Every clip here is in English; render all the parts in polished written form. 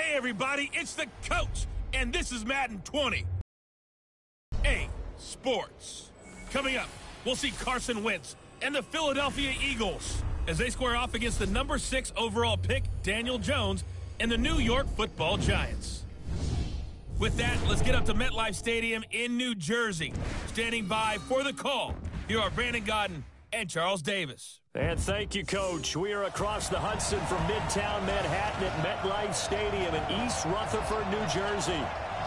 Hey everybody, it's the coach, and this is Madden 20. Sports. Coming up, we'll see Carson Wentz and the Philadelphia Eagles as they square off against the number 6 overall pick, Daniel Jones, and the New York Football Giants. With that, let's get up to MetLife Stadium in New Jersey. Standing by for the call, here are Brandon Godden and Charles Davis. And thank you, Coach. We are across the Hudson from Midtown Manhattan at MetLife Stadium in East Rutherford, New Jersey.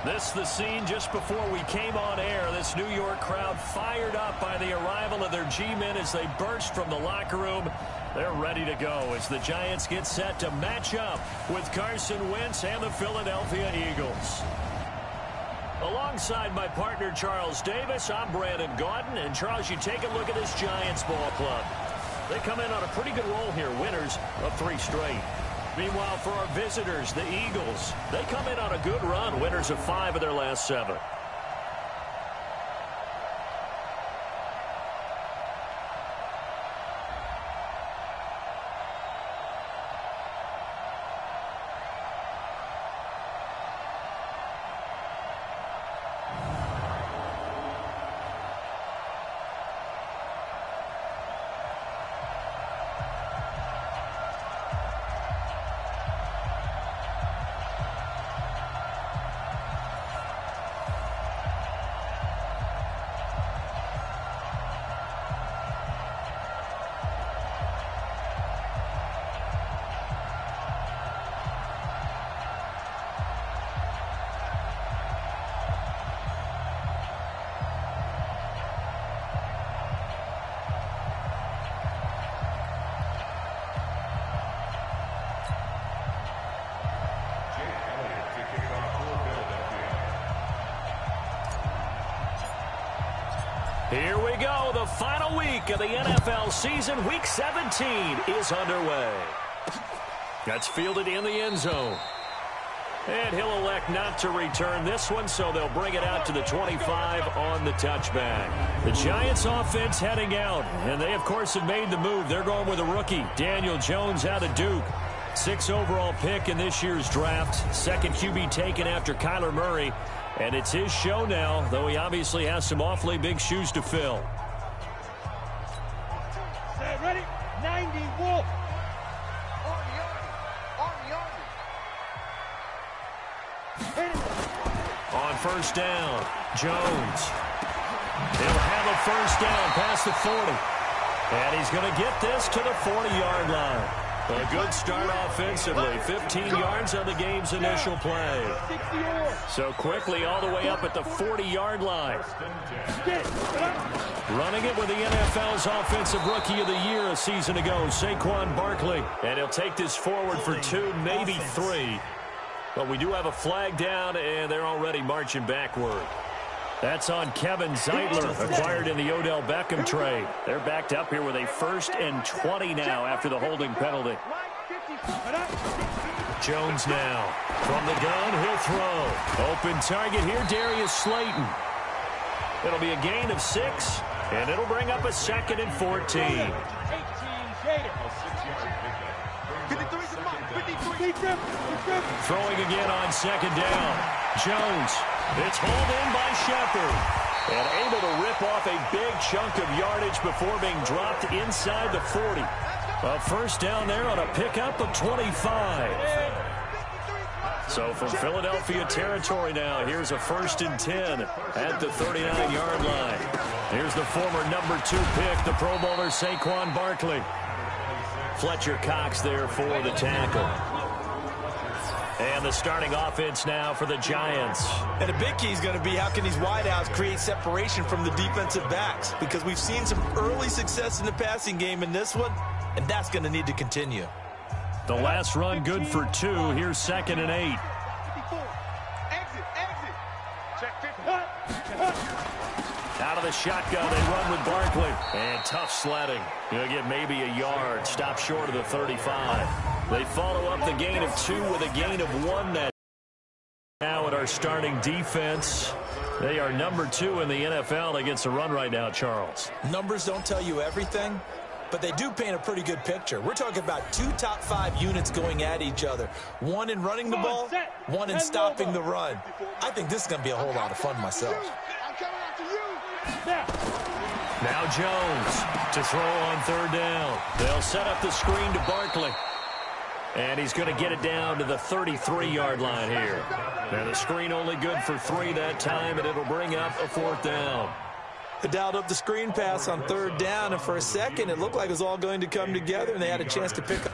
This is the scene just before we came on air. This New York crowd fired up by the arrival of their G-men as they burst from the locker room. They're ready to go as the Giants get set to match up with Carson Wentz and the Philadelphia Eagles. Alongside my partner, Charles Davis, I'm Brandon Godden. And, Charles, you take a look at this Giants ball club. They come in on a pretty good roll here, winners of 3 straight. Meanwhile, for our visitors, the Eagles, they come in on a good run, winners of 5 of their last 7. Here we go. The final week of the NFL season. Week 17 is underway. That's fielded in the end zone. And he'll elect not to return this one, so they'll bring it out to the 25 on the touchback. The Giants offense heading out, and they, of course, have made the move. They're going with a rookie, Daniel Jones out of Duke. 6th overall pick in this year's draft. Second QB taken after Kyler Murray. And it's his show now, though he obviously has some awfully big shoes to fill. Set, ready? 90, Wolf. On first down, Jones. He'll have a first down past the 40. And he's going to get this to the 40-yard line. A good start offensively. 15 yards on the game's initial play. So quickly all the way up at the 40-yard line. Running it with the NFL's Offensive Rookie of the Year a season ago, Saquon Barkley. And he'll take this forward for 2, maybe 3. But we do have a flag down, and they're already marching backward. That's on Kevin Zeitler, acquired in the Odell Beckham trade. They're backed up here with a 1st and 20 now after the holding penalty. Jones now. From the gun, he'll throw. Open target here, Darius Slayton. It'll be a gain of 6, and it'll bring up a 2nd and 14. Throwing again on 2nd down. Jones. It's hauled in by Shepard. And able to rip off a big chunk of yardage before being dropped inside the 40. A first down there on a pickup of 25. So from Philadelphia territory now, here's a 1st and 10 at the 39-yard line. Here's the former number 2 pick, the Pro Bowler Saquon Barkley. Fletcher Cox there for the tackle. And the starting offense now for the Giants. And a big key is going to be how can these wideouts create separation from the defensive backs, because we've seen some early success in the passing game in this one, and that's going to need to continue. The last run good for 2. Here's 2nd and 8. Out of the shotgun, they run with Barkley. And tough sledding. He'll get maybe a yard. Stop short of the 35. They follow up the gain of 2 with a gain of 1. Now at our starting defense. They are number 2 in the NFL against the run right now, Charles. Numbers don't tell you everything, but they do paint a pretty good picture. We're talking about 2 top 5 units going at each other. One in running the ball, one in stopping the run. I think this is going to be a whole lot of fun myself. Now Jones to throw on 3rd down. They'll set up the screen to Barkley. And he's going to get it down to the 33-yard line here. And the screen only good for 3 that time, and it'll bring up a 4th down. They dialed up the screen pass on 3rd down, and for a second it looked like it was all going to come together, and they had a chance to pick up.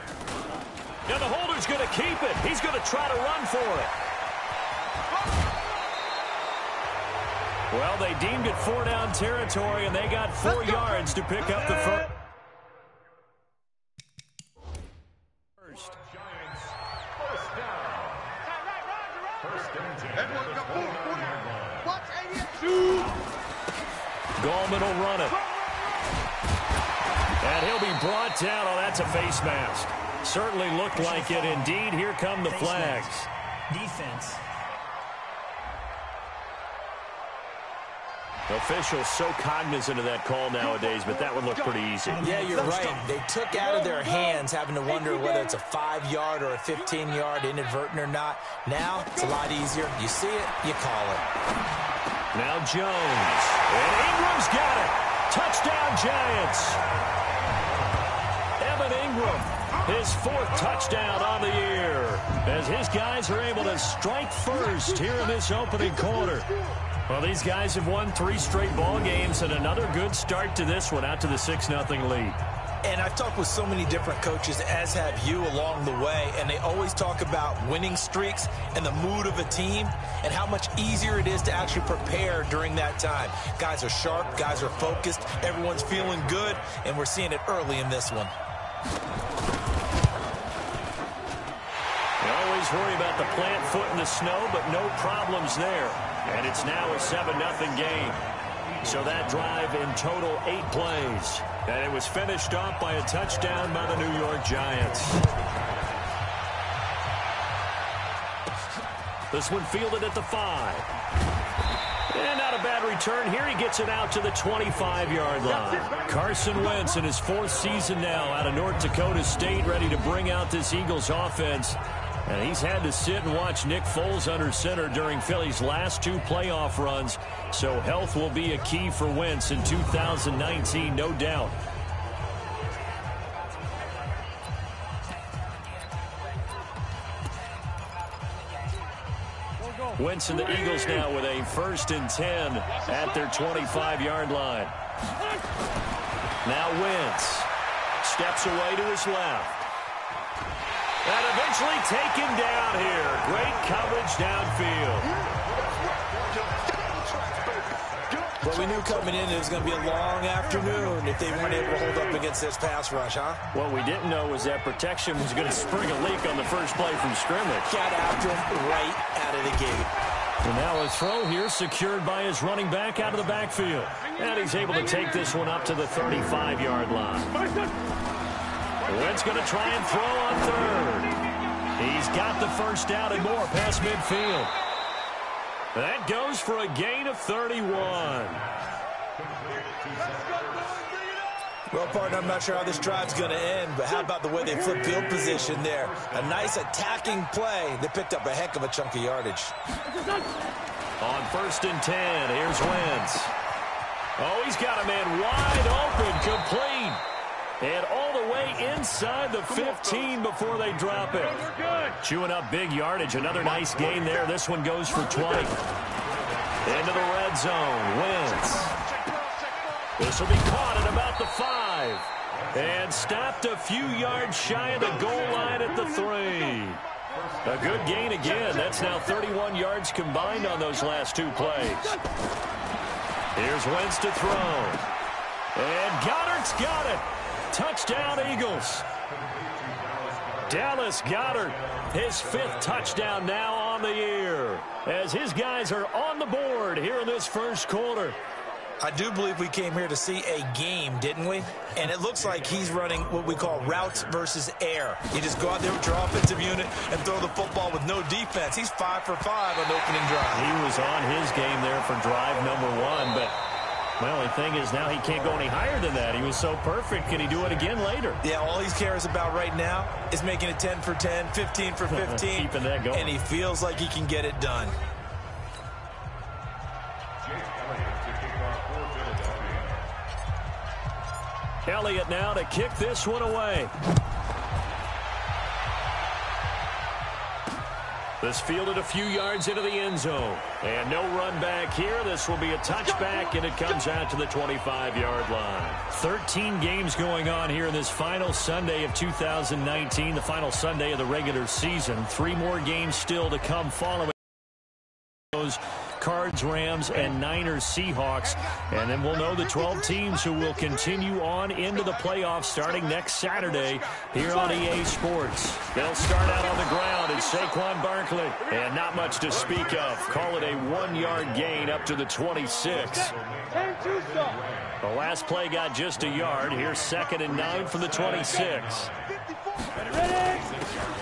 Now the holder's going to keep it. He's going to try to run for it. Well, they deemed it 4-down territory, and they got 4 yards to pick up the first. Gallman will run it. And he'll be brought down. Oh, that's a face mask. Certainly looked like it. Indeed, here come the flags. Defense. Officials so cognizant of that call nowadays, but that one looked pretty easy. Yeah, you're right. They took out of their hands having to wonder whether it's a 5-yard or a 15-yard, inadvertent or not. Now, it's a lot easier. You see it, you call it. Now Jones. And Ingram's got it. Touchdown, Giants. Evan Ingram, his 4th touchdown on the year, as his guys are able to strike first here in this opening quarter. Well, these guys have won 3 straight ball games, and another good start to this one, out to the 6-0 lead. And I've talked with so many different coaches, as have you, along the way, and they always talk about winning streaks and the mood of a team and how much easier it is to actually prepare during that time. Guys are sharp, guys are focused, everyone's feeling good, and we're seeing it early in this one. You always worry about the plant foot in the snow, but no problems there. And it's now a 7-0 game. So that drive in total 8 plays. And it was finished off by a touchdown by the New York Giants. This one fielded at the 5. And not a bad return here. He gets it out to the 25-yard line. Carson Wentz in his 4th season now out of North Dakota State, ready to bring out this Eagles offense. And he's had to sit and watch Nick Foles under center during Philly's last 2 playoff runs. So health will be a key for Wentz in 2019, no doubt. Wentz and the Eagles now with a 1st and 10 at their 25-yard line. Now Wentz steps away to his left. And eventually taken down here. Great coverage downfield. Well, we knew coming in it was going to be a long afternoon if they weren't able to hold up against this pass rush, huh? What we didn't know was that protection was going to spring a leak on the first play from scrimmage. Got after him right out of the gate. And now a throw here secured by his running back out of the backfield. And he's able to take this one up to the 35-yard line. Wentz going to try and throw on 3rd. He's got the 1st down and more past midfield. That goes for a gain of 31. Well, partner, I'm not sure how this drive's going to end, but how about the way they flip field position there? A nice attacking play. They picked up a heck of a chunk of yardage. On 1st and 10, here's Wentz. Oh, he's got a man wide open, complete. And all the way inside the 15 before they drop it. Chewing up big yardage. Another nice gain there. This one goes for 20. Into the red zone. Wentz. This will be caught at about the 5. And stopped a few yards shy of the goal line at the 3. A good gain again. That's now 31 yards combined on those last 2 plays. Here's Wentz to throw. And Goddard's got it. Touchdown, Eagles. Dallas Goedert, his 5th touchdown now on the year, as his guys are on the board here in this first quarter. I do believe we came here to see a game, didn't we? And it looks like he's running what we call routes versus air. You just go out there with your offensive unit and throw the football with no defense. He's 5 for 5 on the opening drive. He was on his game there for drive number 1, but My only thing is now he can't go any higher than that. He was so perfect. Can he do it again later? Yeah, all he cares about right now is making it 10 for 10, 15 for 15. Keeping that going. And he feels like he can get it done. Elliott now to kick this one away. This fielded a few yards into the end zone. And no run back here. This will be a touchback, and it comes out to the 25-yard line. 13 games going on here in this final Sunday of 2019, the final Sunday of the regular season. 3 more games still to come following those Cards, Rams, and Niners, Seahawks. And then we'll know the 12 teams who will continue on into the playoffs starting next Saturday here on EA Sports. They'll start out on the ground. It's Saquon Barkley. And not much to speak of. Call it a 1-yard gain up to the 26. The last play got just a yard. Here's 2nd and 9 from the 26.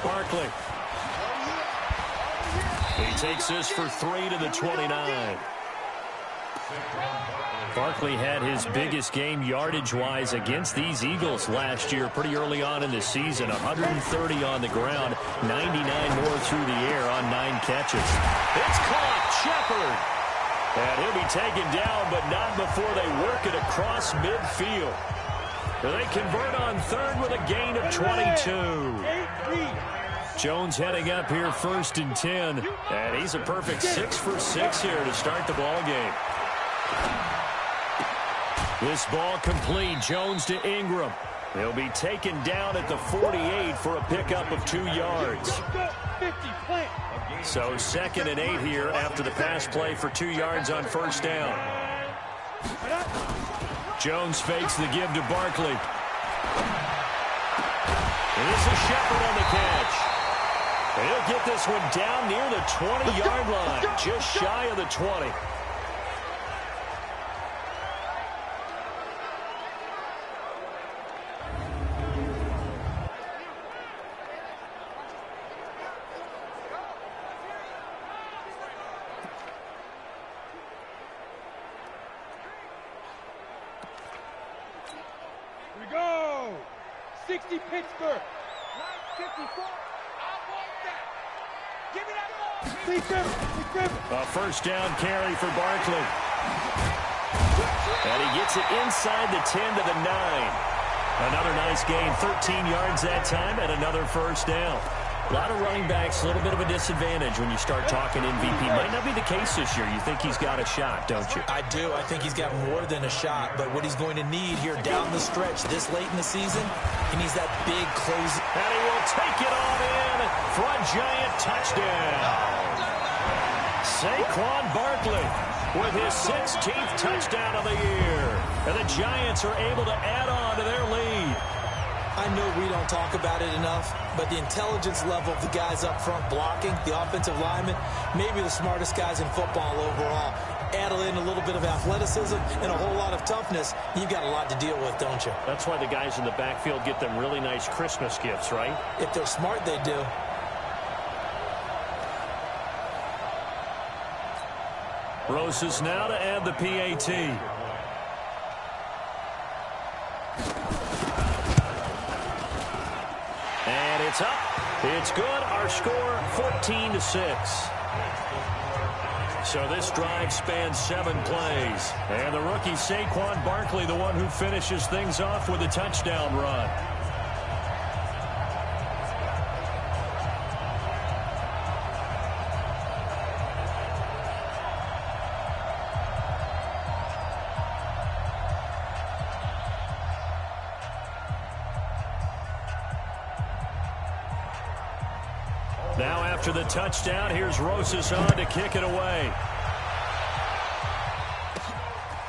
Barkley. He takes this for 3 to the 29. Barkley had his biggest game yardage-wise against these Eagles last year pretty early on in the season. 130 on the ground, 99 more through the air on 9 catches. It's caught. Shepard. And he'll be taken down, but not before they work it across midfield. They convert on 3rd with a gain of 22. Jones heading up here 1st and 10. And he's a perfect 6 for 6 here to start the ball game. This ball complete. Jones to Ingram. He'll be taken down at the 48 for a pickup of 2 yards. So 2nd and 8 here after the pass play for 2 yards on 1st down. Jones fakes the give to Barkley. And this is Shepard on the catch. And he'll get this one down near the 20-yard line, just shy of the 20. Here we go. 60 Pittsburgh. 54. Give me that ball. A 1st down carry for Barkley. And he gets it inside the 10 to the 9. Another nice gain, 13 yards that time, and another 1st down. A lot of running backs, a little bit of a disadvantage when you start talking MVP. Might not be the case this year. You think he's got a shot, don't you? I do. I think he's got more than a shot. But what he's going to need here down the stretch this late in the season, he needs that big close. And he will take it on in for a giant touchdown. Saquon Barkley with his 16th touchdown of the year. And the Giants are able to add on to their lead. I know we don't talk about it enough, but the intelligence level of the guys up front blocking, the offensive linemen, maybe the smartest guys in football overall. Add in a little bit of athleticism and a whole lot of toughness, you've got a lot to deal with, don't you? That's why the guys in the backfield get them really nice Christmas gifts, right? If they're smart, they do. Rosas now to add the PAT. And it's up. It's good. Our score 14-6. So this drive spans 7 plays. And the rookie Saquon Barkley, the one who finishes things off with a touchdown run. Now after the touchdown, here's Rosas on to kick it away.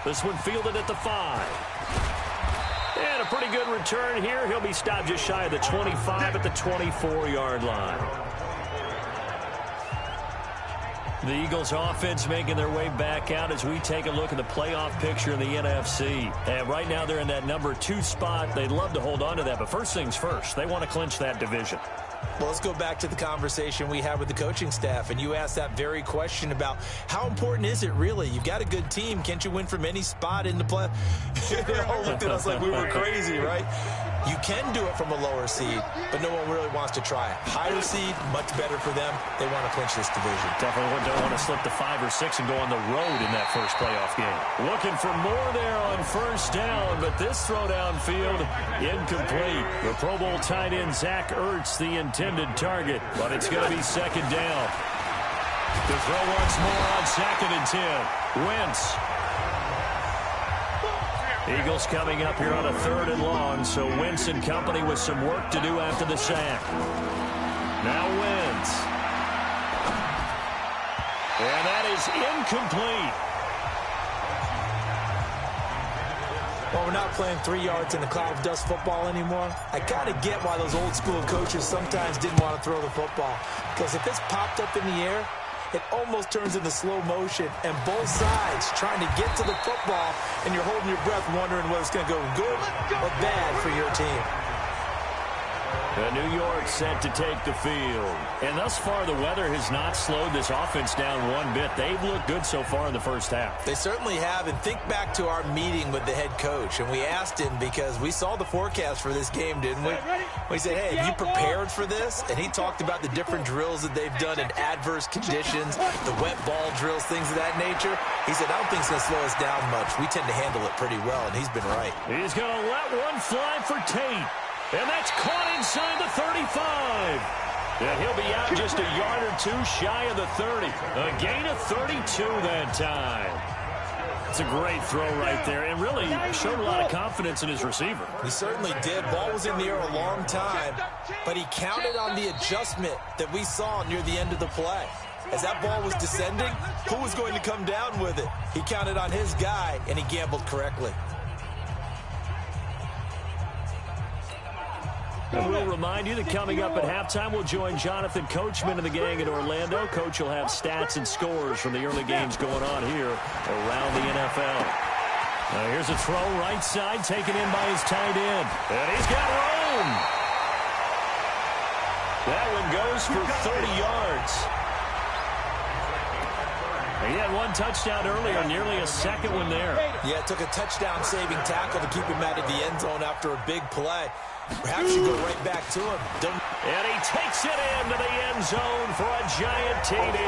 This one fielded at the 5. And a pretty good return here. He'll be stopped just shy of the 25 at the 24-yard line. The Eagles offense making their way back out as we take a look at the playoff picture in the NFC. And right now they're in that number 2 spot. They'd love to hold on to that, but first things first, they want to clinch that division. Well, let's go back to the conversation we had with the coaching staff, and you asked that very question about how important is it really? You've got a good team. Can't you win from any spot in the play? They all looked at us like we were crazy, right? You can do it from a lower seed, but no one really wants to try it. Higher seed, much better for them. They want to clinch this division. Definitely don't want to slip to 5 or 6 and go on the road in that first playoff game. Looking for more there on first down, but this throw downfield incomplete. The Pro Bowl tight end Zach Ertz, the intended target, but it's going to be second down. The throw once more on 2nd and 10. Wentz. Eagles coming up here on a 3rd and long, so Wentz and company with some work to do after the sack. Now Wentz. And that is incomplete. Well, we're not playing 3 yards in a cloud of dust football anymore. I kind of get why those old school coaches sometimes didn't want to throw the football. Because if it's popped up in the air, it almost turns into slow motion, and both sides trying to get to the football, and you're holding your breath wondering whether it's going to go good or bad for your team. New York set to take the field. And thus far, the weather has not slowed this offense down one bit. They've looked good so far in the first half. They certainly have. And think back to our meeting with the head coach. And we asked him because we saw the forecast for this game, didn't we? We said, hey, have you prepared for this? And he talked about the different drills that they've done in adverse conditions, the wet ball drills, things of that nature. He said, I don't think it's going to slow us down much. We tend to handle it pretty well, and he's been right. He's going to let one fly for Tate. And that's caught inside the 35. And he'll be out just a yard or 2 shy of the 30. A gain of 32 that time. It's a great throw right there, and really showed a lot of confidence in his receiver. He certainly did. Ball was in the air a long time, but he counted on the adjustment that we saw near the end of the play. As that ball was descending, who was going to come down with it? He counted on his guy, and he gambled correctly. And we'll remind you that coming up at halftime, we'll join Jonathan Coachman and the gang in Orlando. Coach will have stats and scores from the early games going on here around the NFL. Now here's a throw right side taken in by his tight end. And he's got room. That one goes for 30 yards. He had one touchdown earlier, nearly a second one there. Yeah, it took a touchdown-saving tackle to keep him out of the end zone after a big play. Perhaps you go right back to him. And he takes it into the end zone for a giant TD.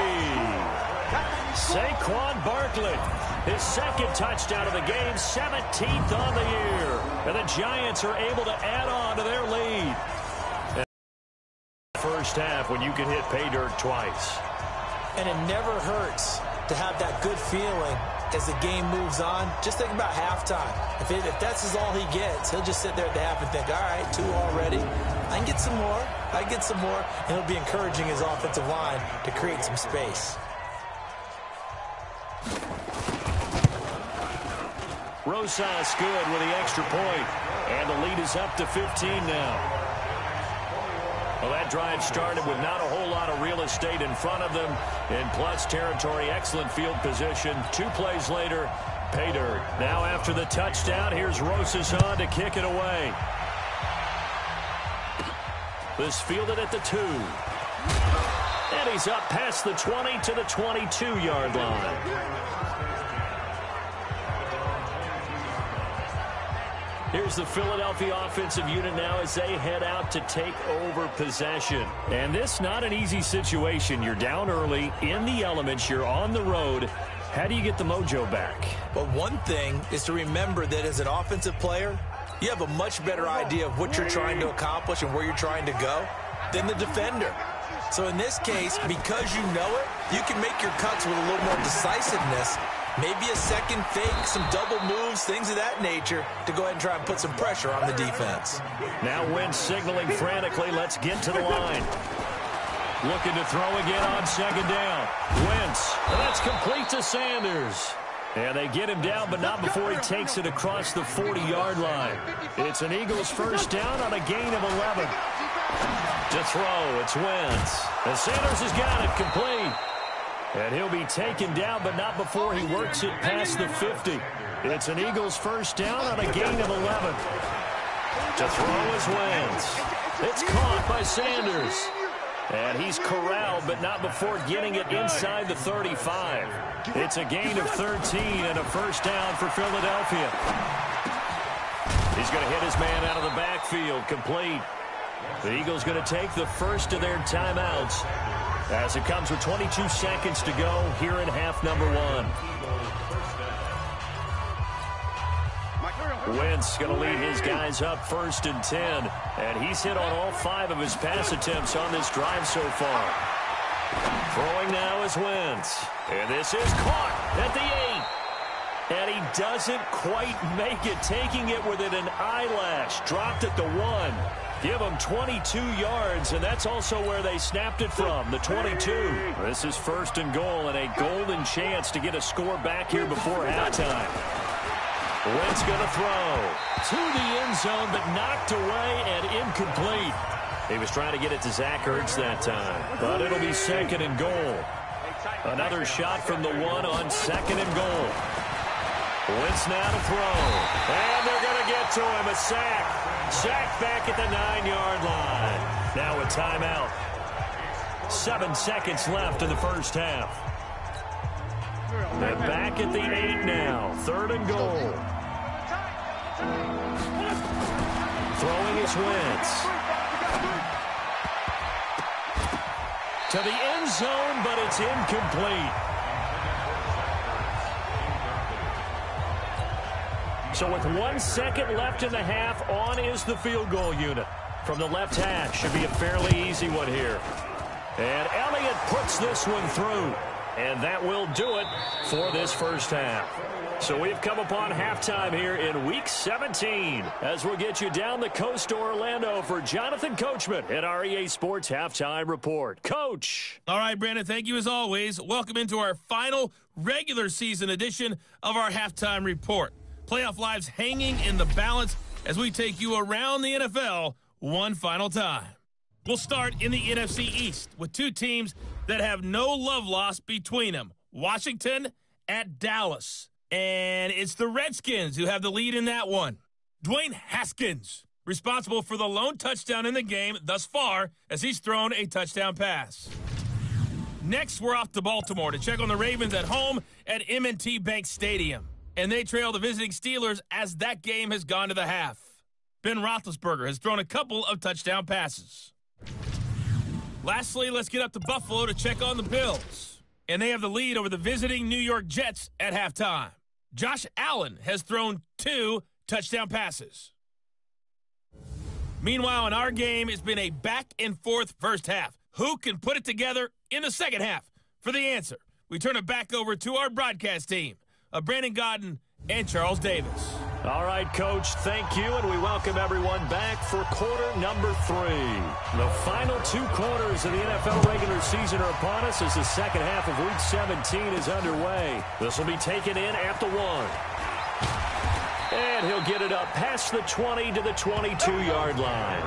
Saquon Barkley, his 2nd touchdown of the game, 17th on the year. And the Giants are able to add on to their lead. First half when you can hit pay dirt twice. And it never hurts to have that good feeling as the game moves on. Just think about halftime. If that's all he gets, he'll just sit there at the half and think, all right, 2 already. I can get some more. I can get some more. And he'll be encouraging his offensive line to create some space. Rosas good with the extra point. And the lead is up to 15 now. Well, that drive started with not a whole lot of real estate in front of them. In plus territory, excellent field position. 2 plays later, pay dirt. Now after the touchdown, here's Rosas on to kick it away. This fielded at the 2. And he's up past the 20 to the 22-yard line. Here's the Philadelphia offensive unit now as they head out to take over possession. And this not an easy situation. You're down early, in the elements, you're on the road. How do you get the mojo back? Well, one thing is to remember that as an offensive player, you have a much better idea of what you're trying to accomplish and where you're trying to go than the defender. So in this case, because you know it, you can make your cuts with a little more decisiveness. Maybe a second fake, some double moves, things of that nature to go ahead and try and put some pressure on the defense. Now Wentz signaling frantically, let's get to the line. Looking to throw again on 2nd down. Wentz, and that's complete to Sanders. And they get him down, but not before he takes it across the 40-yard line. It's an Eagles first down on a gain of 11. To throw, it's Wentz. And Sanders has got it complete. And he'll be taken down, but not before he works it past the 50. It's an Eagles first down on a gain of 11. To throw is Wentz. It's caught by Sanders. And he's corralled, but not before getting it inside the 35. It's a gain of 13 and a first down for Philadelphia. He's going to hit his man out of the backfield, complete. The Eagles going to take the first of their timeouts as it comes with 22 seconds to go here in half number 1. Wentz going to lead his guys up first and 10, and he's hit on all 5 of his pass attempts on this drive so far. Throwing now is Wentz, and this is caught at the 8. And he doesn't quite make it, taking it within an eyelash. Dropped at the 1. Give him 22 yards, and that's also where they snapped it from, the 22. This is first and goal, and a golden chance to get a score back here before halftime. Wentz going to throw to the end zone, but knocked away and incomplete. He was trying to get it to Zach Ertz that time, but it'll be second and goal. Another shot from the 1 on second and goal. Wentz now to throw, and they're going to get to him, a sack. Sack back at the 9-yard line. Now a timeout. 7 seconds left in the first half. They're back at the 8 now. Third and goal. Throwing is Wentz. To the end zone, but it's incomplete. So with 1 second left in the half, on is the field goal unit. From the left hash, should be a fairly easy one here. And Elliott puts this one through. And that will do it for this first half. So we've come upon halftime here in Week 17 as we'll get you down the coast to Orlando for Jonathan Coachman at our EA Sports Halftime Report. Coach. All right, Brandon, thank you as always. Welcome into our final regular season edition of our Halftime Report. Playoff lives hanging in the balance as we take you around the NFL one final time. We'll start in the NFC East with 2 teams that have no love lost between them. Washington at Dallas. And it's the Redskins who have the lead in that one. Dwayne Haskins, responsible for the lone touchdown in the game thus far as he's thrown a touchdown pass. Next, we're off to Baltimore to check on the Ravens at home at M&T Bank Stadium. And they trail the visiting Steelers as that game has gone to the half. Ben Roethlisberger has thrown a couple of touchdown passes. Lastly, let's get up to Buffalo to check on the Bills. And they have the lead over the visiting New York Jets at halftime. Josh Allen has thrown 2 touchdown passes. Meanwhile, in our game, it's been a back-and-forth first half. Who can put it together in the second half? For the answer, we turn it back over to our broadcast team of Brandon Godden and Charles Davis. All right, Coach, thank you, and we welcome everyone back for quarter number 3. The final 2 quarters of the NFL regular season are upon us as the second half of Week 17 is underway. This will be taken in at the 1. And he'll get it up past the 20 to the 22-yard line.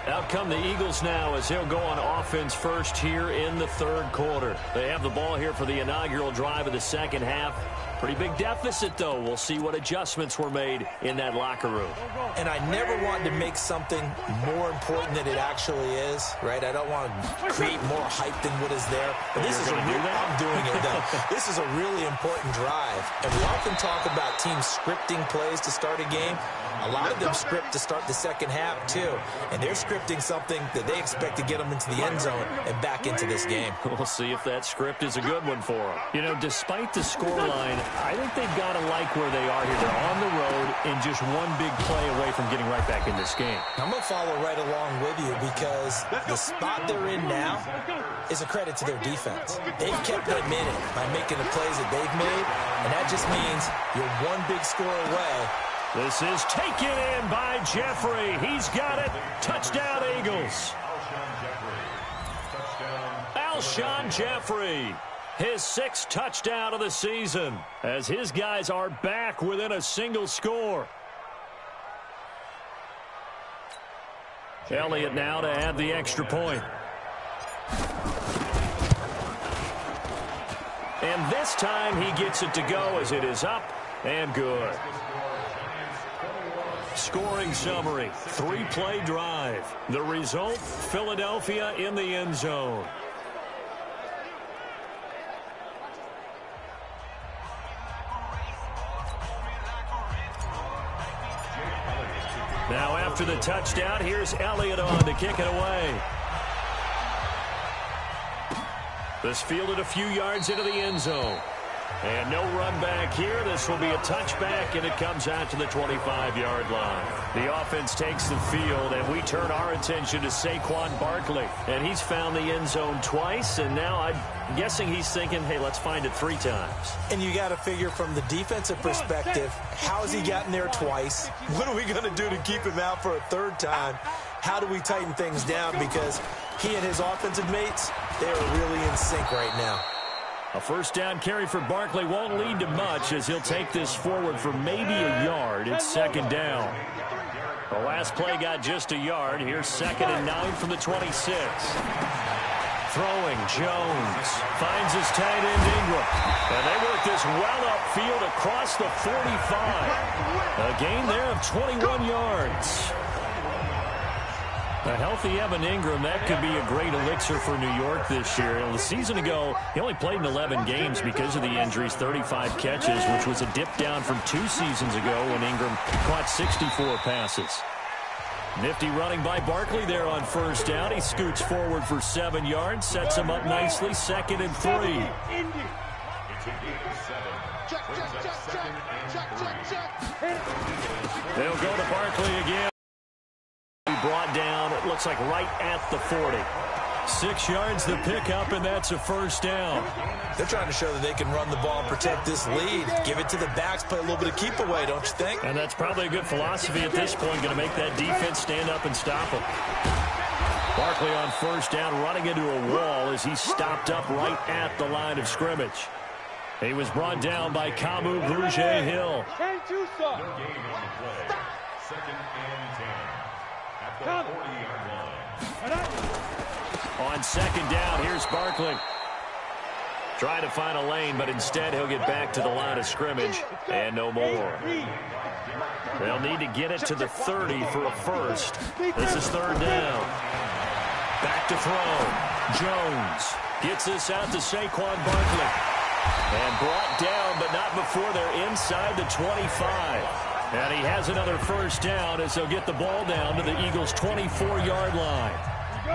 Out come the Eagles now as he'll go on offense first here in the third quarter. They have the ball here for the inaugural drive of the second half. Pretty big deficit, though. We'll see what adjustments were made in that locker room. And I never want to make something more important than it actually is, right? I don't want to create more hype than what is there. But this is I'm doing it, though. This is a really important drive. And we often talk about teams scripting plays to start a game. A lot of them script to start the second half, too. And they're scripting something that they expect to get them into the end zone and back into this game. We'll see if that script is a good one for them. You know, despite the scoreline, I think they've got to like where they are here. They're on the road and just one big play away from getting right back in this game. I'm going to follow right along with you because the spot they're in now is a credit to their defense. They've kept them in it by making the plays that they've made, and that just means you're one big score away. This is taken in by Jeffrey. He's got it. Touchdown, Eagles. Alshon Jeffrey, his 6th touchdown of the season, as his guys are back within a single score. Elliott now to add the extra point. And this time he gets it to go as it is up and good. Scoring summary, 3-play drive. The result, Philadelphia in the end zone. Now after the touchdown, here's Elliott on to kick it away. This fielded a few yards into the end zone. And no run back here. This will be a touchback, and it comes out to the 25-yard line. The offense takes the field, and we turn our attention to Saquon Barkley. And he's found the end zone twice, and now I'm guessing he's thinking, hey, let's find it 3 times. And you got to figure from the defensive perspective, how has he gotten there twice? What are we going to do to keep him out for a 3rd time? How do we tighten things down? Because he and his offensive mates, they are really in sync right now. A first down carry for Barkley won't lead to much as he'll take this forward for maybe a yard. It's 2nd down. The last play got just a yard. Here's 2nd and 9 from the 26. Throwing, Jones finds his tight end Ingram. And they work this well upfield across the 45. A gain there of 21 yards. A healthy Evan Ingram, that could be a great elixir for New York this year. A season ago, he only played in 11 games because of the injuries, 35 catches, which was a dip down from 2 seasons ago when Ingram caught 64 passes. Nifty running by Barkley there on first down. He scoots forward for 7 yards, sets him up nicely, 2nd and 3. They'll go to Barkley again. Brought down, it looks like right at the 40. 6 yards the pickup, and that's a first down. They're trying to show that they can run the ball and protect this lead. Give it to the backs, play a little bit of keep away, don't you think? And that's probably a good philosophy at this point, going to make that defense stand up and stop them. Barkley on first down, running into a wall as he stopped up right at the line of scrimmage. He was brought down by Kamu Grugier-Hill. Can't do so. On 2nd down, here's Barkley. Trying to find a lane, but instead he'll get back to the line of scrimmage and no more. They'll need to get it to the 30 for a first. This is 3rd down. Back to throw. Jones gets this out to Saquon Barkley. And brought down, but not before they're inside the 25. And he has another first down as they'll get the ball down to the Eagles' 24-yard line. Go!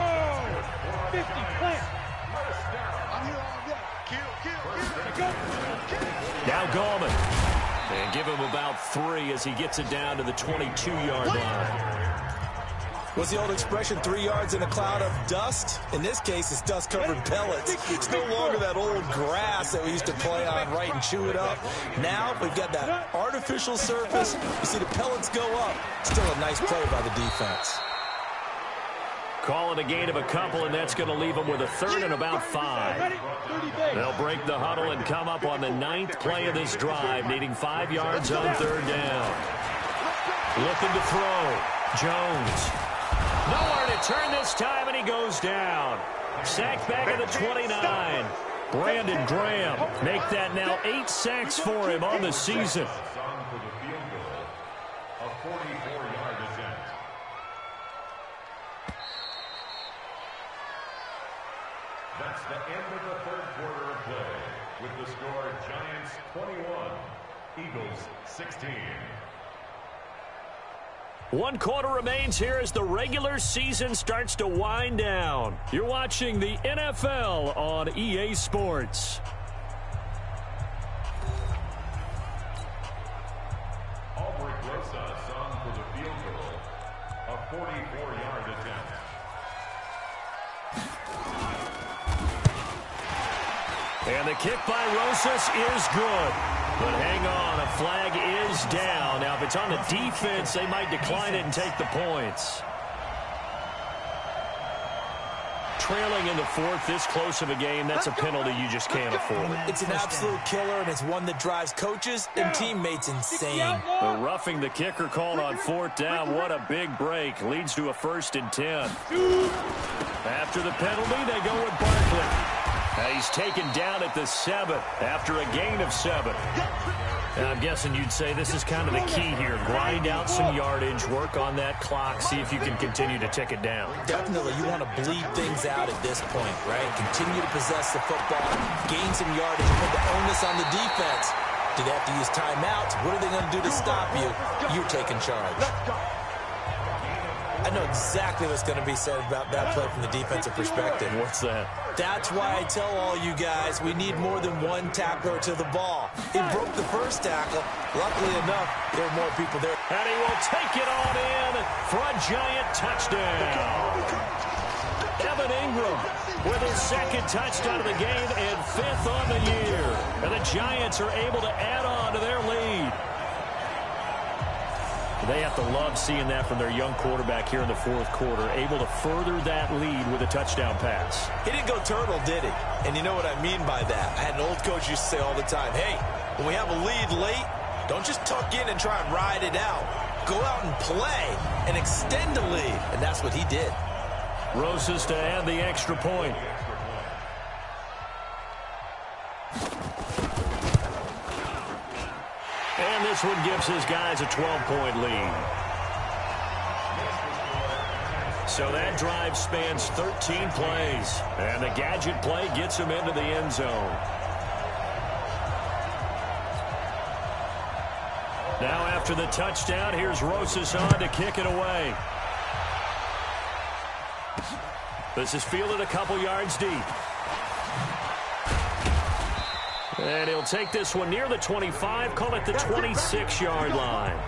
50, plant. Now Gallman. And give him about 3 as he gets it down to the 22-yard line. What's the old expression, 3 yards in a cloud of dust? In this case, it's dust-covered pellets. It's no longer that old grass that we used to play on, right, and chew it up. Now we've got that artificial surface. You see the pellets go up. Still a nice play by the defense. Call it a gain of a couple, and that's going to leave them with a 3rd and about 5. They'll break the huddle and come up on the 9th play of this drive, needing 5 yards on 3rd down. Looking to throw. Jones. Nowhere to turn this time, and he goes down. Sacked back at the 29. Brandon Graham make that now 8 sacks for him on the season. That's the end of the 3rd quarter of play. With the score, Giants 21, Eagles 16. 1 quarter remains here as the regular season starts to wind down. You're watching the NFL on EA Sports. Albrecht Rosa sung for the field goal, a 44-yard attempt. And the kick by Rosas is good. But hang on, a flag is down. Now, if it's on the defense, they might decline it and take the points. trailing in the fourth, this close of a game, that's a penalty you just can't afford. It's an absolute killer, and it's one that drives coaches and teammates insane. The roughing the kicker called on fourth down. What a big break. Leads to a 1st and 10. After the penalty, they go with Barkley. He's taken down at the 7 after a gain of 7. And I'm guessing you'd say this is kind of the key here. Grind out some yardage, work on that clock, see if you can continue to tick it down. Definitely, you want to bleed things out at this point, right? Continue to possess the football, gain some yardage, put the onus on the defense. Do they have to use timeouts? What are they going to do to stop you? You're taking charge. I know exactly what's going to be said about that play from the defensive perspective. What's that? That's why I tell all you guys we need more than one tackler to the ball. He broke the first tackle. Luckily enough, there are more people there. And he will take it on in for a giant touchdown. Evan Ingram with his 2nd touchdown of the game and 5th on the year. And the Giants are able to add on to their lead. They have to love seeing that from their young quarterback here in the 4th quarter, able to further that lead with a touchdown pass. He didn't go turtle, did he? And you know what I mean by that. I had an old coach used to say all the time, hey, when we have a lead late, don't just tuck in and try and ride it out. Go out and play and extend the lead. And that's what he did. Rosas to add the extra point. And this one gives his guys a 12-point lead. So that drive spans 13 plays. And the gadget play gets him into the end zone. Now after the touchdown, here's Rosas on to kick it away. This is fielded a couple yards deep. And he'll take this one near the 25, call it the 26-yard line.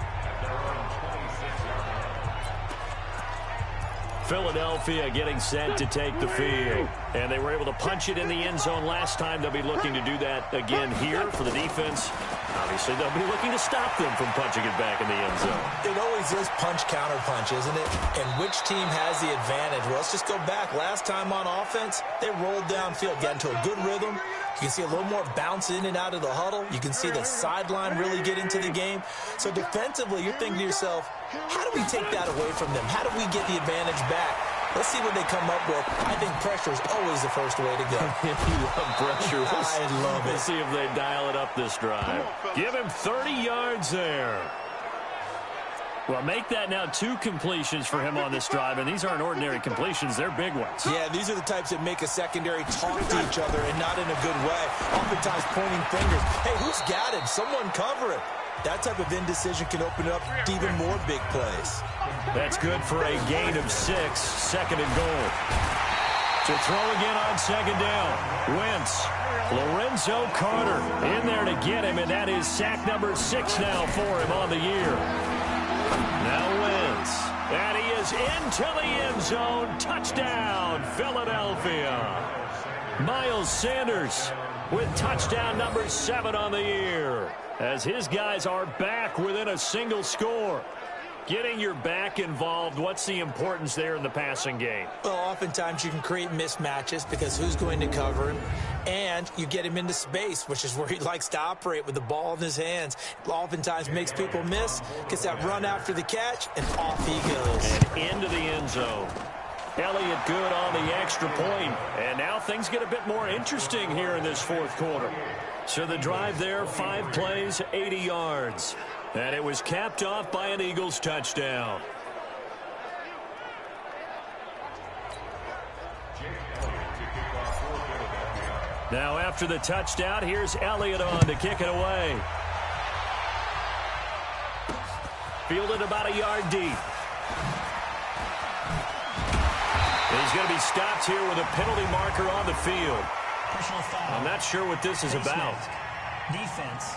Philadelphia getting set to take the field. And they were able to punch it in the end zone last time. They'll be looking to do that again here for the defense. Obviously, they'll be looking to stop them from punching it back in the end zone. It always is punch-counter-punch, isn't it? And which team has the advantage? Well, let's just go back. Last time on offense, they rolled downfield, got into a good rhythm. You can see a little more bounce in and out of the huddle. You can see the sideline really get into the game. So defensively, you're thinking to yourself, how do we take that away from them? How do we get the advantage back? Let's see what they come up with. I think pressure is always the first way to go. You love pressure. I love it. We'll see if they dial it up this drive. Give him 30 yards there. Well, make that now 2 completions for him on this drive, and these aren't ordinary completions. They're big ones. Yeah, these are the types that make a secondary talk to each other and not in a good way. Oftentimes pointing fingers. Hey, who's got it? Someone cover it. That type of indecision can open up to even more big plays. That's good for a gain of 6, 2nd and goal. To throw again on 2nd down. Wentz. Lorenzo Carter in there to get him, and that is sack number 6 now for him on the year. Now Wentz. And he is into the end zone. Touchdown, Philadelphia. Miles Sanders with touchdown number 7 on the year, as his guys are back within a single score. Getting your back involved, what's the importance there in the passing game? Well, oftentimes you can create mismatches because who's going to cover him? And you get him into space, which is where he likes to operate with the ball in his hands. Oftentimes makes people miss, gets that run after the catch, and off he goes. And into the end zone. Elliott good on the extra point. And now things get a bit more interesting here in this 4th quarter. So the drive there, 5 plays, 80 yards. And it was capped off by an Eagles touchdown. Now after the touchdown, here's Elliott on to kick it away. Fielded about a yard deep. He's going to be stopped here with a penalty marker on the field. I'm not sure what this is about. Defense.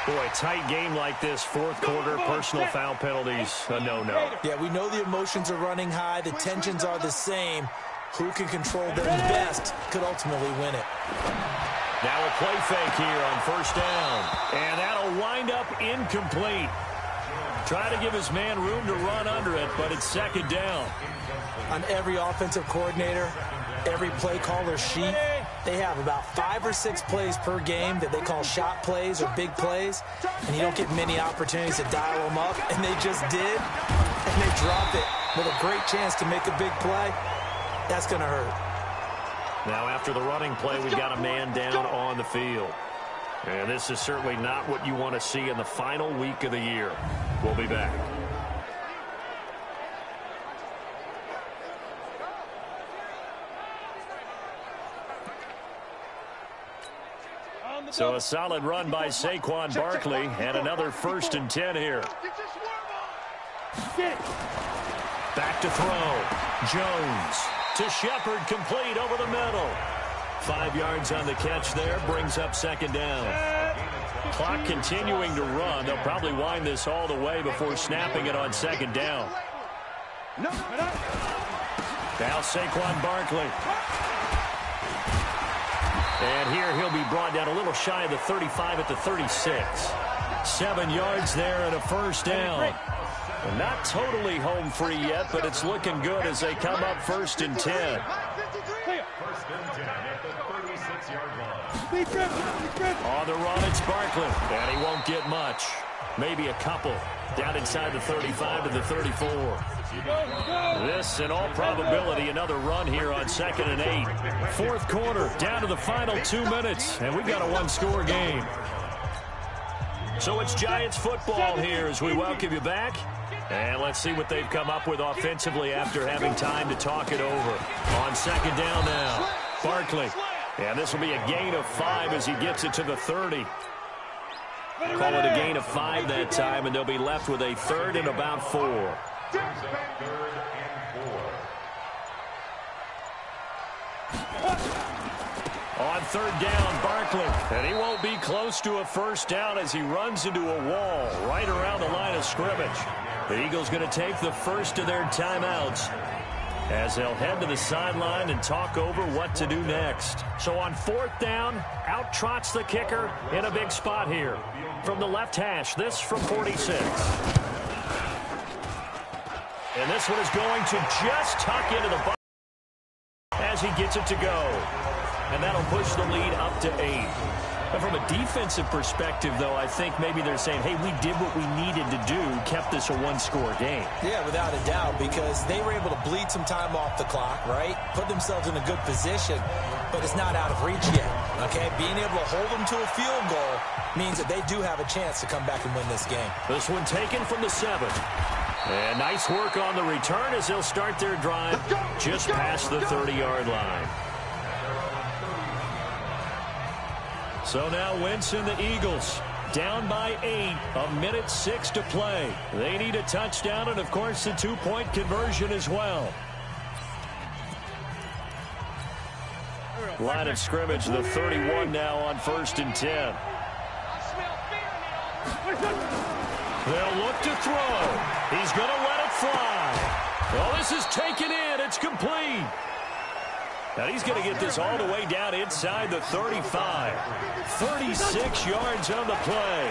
Boy, a tight game like this, 4th quarter, personal foul penalties, a no-no. Yeah, we know the emotions are running high. The tensions are the same. Who can control them best could ultimately win it. Now a play fake here on 1st down. And that'll wind up incomplete. Trying to give his man room to run under it, but it's second down. On every offensive coordinator, every play caller sheet, they have about 5 or 6 plays per game that they call shot plays or big plays, and you don't get many opportunities to dial them up, and they just did, and they dropped it with a great chance to make a big play. That's going to hurt. Now after the running play, we've got a man down on the field. And this is certainly not what you want to see in the final week of the year. We'll be back. So a solid run by Saquon Barkley and another 1st and 10 here. Back to throw. Jones to Shepard, complete over the middle. 5 yards on the catch there, brings up second down. Clock continuing to run. They'll probably wind this all the way before snapping it on second down. Now Saquon Barkley. And here he'll be brought down a little shy of the 35 at the 36. 7 yards there and a 1st down. Not totally home free yet, but it's looking good as they come up 1st and 10. On the run, it's Barkley, and he won't get much. Maybe a couple. Down inside the 35 to the 34. This, in all probability, another run here on 2nd and 8. 4th quarter, down to the final 2 minutes, and we've got a 1-score game. So it's Giants football here as we welcome you back. And let's see what they've come up with offensively after having time to talk it over. On 2nd down now, Barkley. And this will be a gain of 5 as he gets it to the 30. Call it a gain of 5 that time, and they'll be left with a 3rd and about 4. On 3rd down, Barkley. And he won't be close to a 1st down as he runs into a wall right around the line of scrimmage. The Eagles going to take the first of their timeouts as they'll head to the sideline and talk over what to do next. So on 4th down, out trots the kicker in a big spot here. From the left hash, this from 46. And this one is going to just tuck into the box as he gets it to go. And that'll push the lead up to 8. And from a defensive perspective, though, I think maybe they're saying, hey, we did what we needed to do, kept this a 1-score game. Yeah, without a doubt, because they were able to bleed some time off the clock, right? Put themselves in a good position, but it's not out of reach yet, okay? Being able to hold them to a field goal means that they do have a chance to come back and win this game. This one taken from the 7. And nice work on the return as they'll start their drive just past the 30-yard line. So now Wentz and the Eagles down by 8, 1:06 to play. They need a touchdown and, of course, the 2-point conversion as well. Line of scrimmage, the 31 now on 1st and 10. They'll look to throw. He's going to let it fly. Well, this is taken in. It's complete. Now he's going to get this all the way down inside the 35. 36 yards on the play.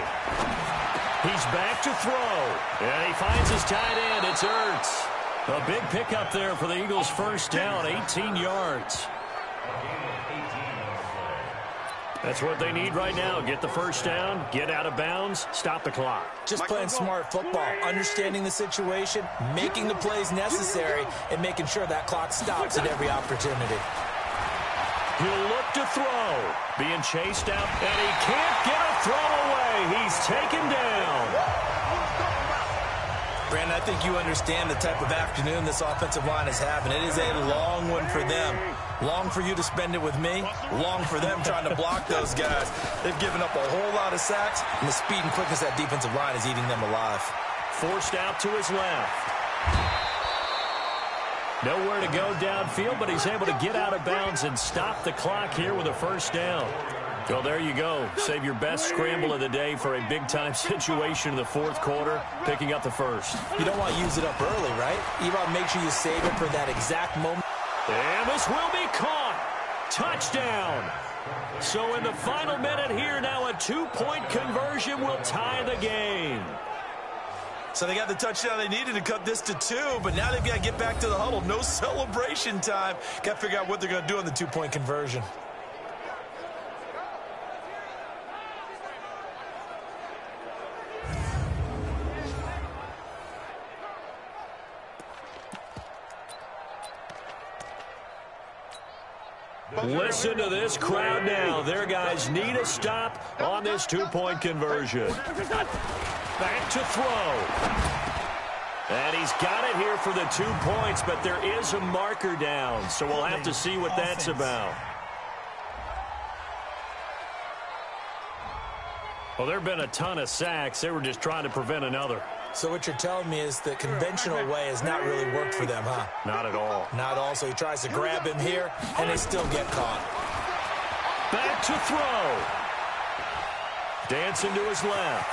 He's back to throw. And he finds his tight end. It's Ertz. A big pickup there for the Eagles' 1st down, 18 yards. That's what they need right now. Get the 1st down, get out of bounds, stop the clock. Just playing smart football, understanding the situation, making the plays necessary, and making sure that clock stops at every opportunity. He'll look to throw. Being chased out, and he can't get a throw away. He's taken down. Brandon, I think you understand the type of afternoon this offensive line is having. It is a long one for them. Long for you to spend it with me. Long for them trying to block those guys. They've given up a whole lot of sacks, and the speed and quickness of that defensive line is eating them alive. Forced out to his left. Nowhere to go downfield, but he's able to get out of bounds and stop the clock here with a 1st down. Well, there you go. Save your best scramble of the day for a big-time situation in the 4th quarter, picking up the 1st. You don't want to use it up early, right? You want to make sure you save it for that exact moment. And this will be caught. Touchdown. So in the final minute here, now a 2-point conversion will tie the game. So they got the touchdown they needed to cut this to 2, but now they've got to get back to the huddle. No celebration time. Got to figure out what they're going to do on the 2-point conversion. Listen to this crowd now. Their guys need a stop on this 2-point conversion. Back to throw. And he's got it here for the 2 points, but there is a marker down, so we'll have to see what that's about. Well, there have been a ton of sacks. They were just trying to prevent another. So what you're telling me is the conventional way has not really worked for them, huh? Not at all. Not at all. So he tries to grab him here, and they still get caught. Back to throw. Dancing to his left.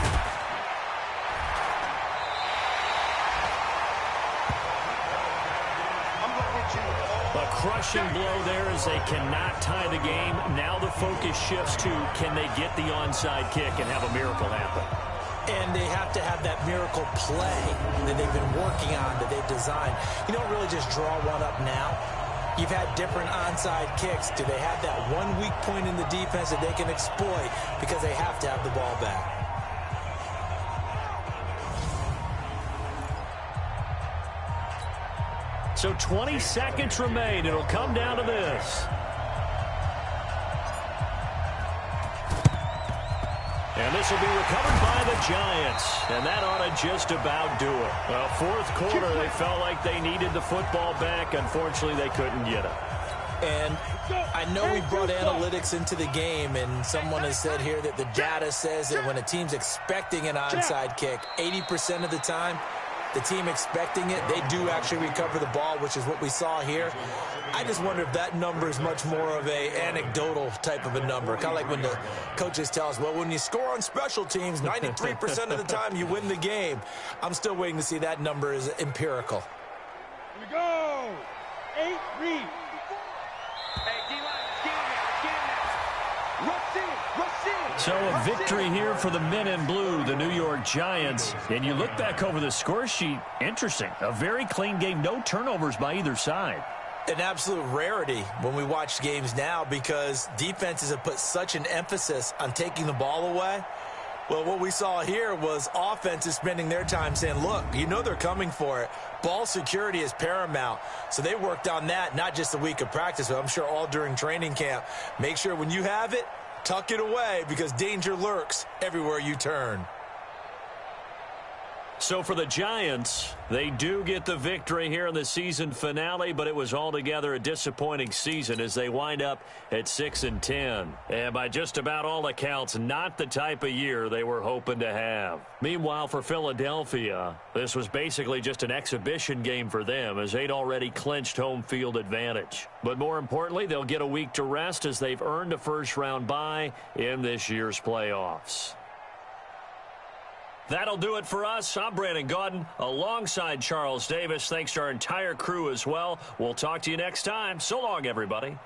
A crushing blow there as they cannot tie the game. Now the focus shifts to, can they get the onside kick and have a miracle happen? And they have to have that miracle play that they've been working on, that they've designed. You don't really just draw one up now. You've had different onside kicks. Do they have that one weak point in the defense that they can exploit because they have to have the ball back? So 20 seconds remain. It'll come down to this. And this will be recovered by the Giants. And that ought to just about do it. Well, fourth quarter, they felt like they needed the football back. Unfortunately, they couldn't get it. And I know we brought analytics into the game, and someone has said here that the data says that when a team's expecting an onside kick, 80% of the time, the team expecting it, they do actually recover the ball, which is what we saw here. I just wonder if that number is much more of a anecdotal type of a number. Kind of like when the coaches tell us, well, when you score on special teams, 93% of the time you win the game. I'm still waiting to see that number is empirical. Here we go. 8 read. So a victory here for the men in blue, the New York Giants. And you look back over the score sheet, interesting. A very clean game, no turnovers by either side. An absolute rarity when we watch games now because defenses have put such an emphasis on taking the ball away. Well, what we saw here was offenses spending their time saying, look, you know they're coming for it. Ball security is paramount. So they worked on that, not just a week of practice, but I'm sure all during training camp. Make sure when you have it, tuck it away because danger lurks everywhere you turn. So for the Giants, they do get the victory here in the season finale, but it was altogether a disappointing season as they wind up at 6-10. And by just about all accounts, not the type of year they were hoping to have. Meanwhile, for Philadelphia, this was basically just an exhibition game for them as they'd already clinched home field advantage. But more importantly, they'll get a week to rest as they've earned a first-round bye in this year's playoffs. That'll do it for us. I'm Brandon Gaudin alongside Charles Davis. Thanks to our entire crew as well. We'll talk to you next time. So long, everybody.